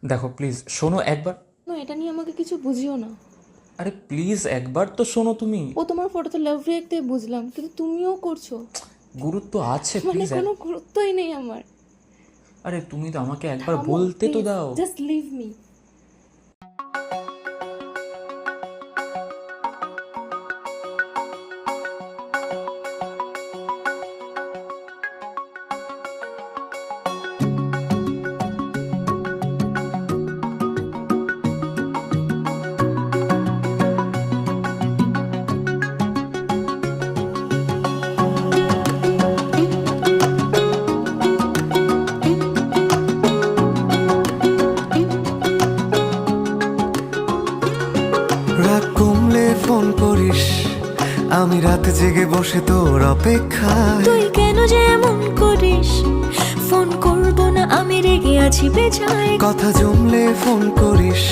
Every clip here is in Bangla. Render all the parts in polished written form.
দেখো প্লিজ শোনো একবার। না, এটা নিয়ে আমাকে কিছু বুঝিও না। আরে প্লিজ একবার তো শোনো তুমি। ও তোমার ফটোতে লাভ রিঅ্যাক্ট দিয়ে বুঝলাম, কিন্তু তুমিও করছো। গুরুত্ব আছে মানে প্লিজ। কোনো গুরুত্বই নেই আমার। আরে তুমি তো আমাকে একবার বলতে তো দাও। Just leave me. রাগ কমলে ফোন করিস, আমি রাতে জেগে বসে তোর অপেক্ষায়। তুই কেন যে এমন করিস? ফোন করব না, আমি রেগে আছি বেজায়। কথা জমলে ফোন করিস,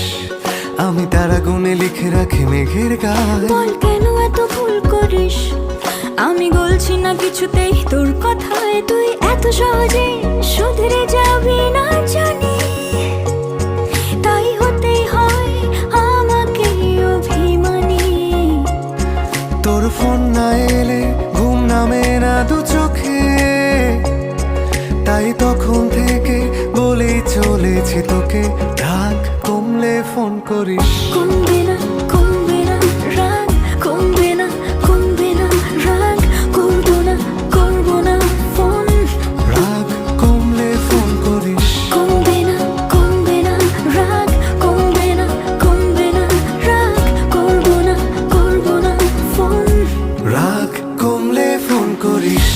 আমি তারা গুনে লিখে রাখি মেঘের গায়ে। বল কেন এত ভুল করিস? আমি গলছি না কিছুতেই তোর কথায়। তুই এত সহজে শুধরে যাবি না জানি, তাই হতেই হয় আমাকে অভিমানী। তোর ফোন না এলে ঘুম নামে না দু চোখে, তাই তখন থেকে বলেই চলেছি তোকে, রাগ কমলে ফোন করিস। কমবে না, কমবে না রাগ, কমবে না, কমবে না রাগ। করবো না, করবো না ফোন। রাগ কমলে ফোন করিস। কমবে না, কমবে না রাগ, কমবে না, কমবে না রাগ। করবো না, করবো না ফোন। রাগ কমলে ফোন করিস।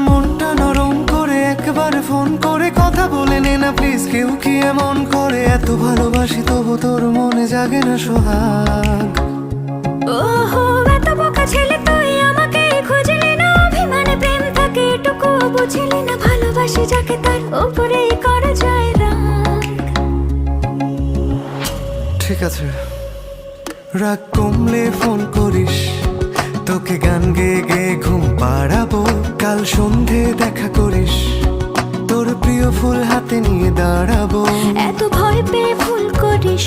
মনটা নরম করে একবার ফোন করে কথা বলে নে না প্লিজ। কেউ কি এমন করে? এত ভালোবাসি তবু তোর মনে জাগে না সোহাগ। ওহো, এত বোকা ছেলে তুই, আমাকে খুঁজলি না। অভিমানে প্রেম থাকে এটুকু বুঝলি না। ভালোবাসি যাকে তার উপরেই করা যায় রাগ। ঠিক আছে, রাগ কমলে ফোন করিস, তোকে গান গেয়ে গেয়ে ঘুম পাড়াবো। কাল সন্ধে দেখা করিস, তোর প্রিয় ফুল হাতে নিয়ে দাঁড়াবো। এত ভয় পেয়ে ভুল করিস?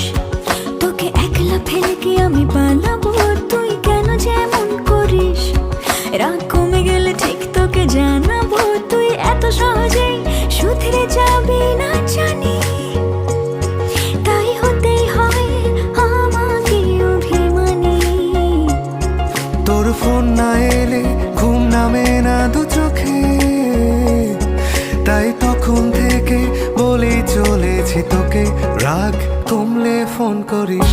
তোকে একলা ফেলে কি আমি পালাবো? তুই কেন যেমন করিস? রাগ কমে গেলে ঠিক তোকে জানাবো। তুই এত সহজেই শুধরে যাবি না জানি, তাই হতেই হয় আমাকে অভিমানী। তোর ফোন না এলে ঘুম নামে না দু চোখে, তাই তখন থেকে বলেই চলেছি তোকে, রাগ কমলে ফোন করিস।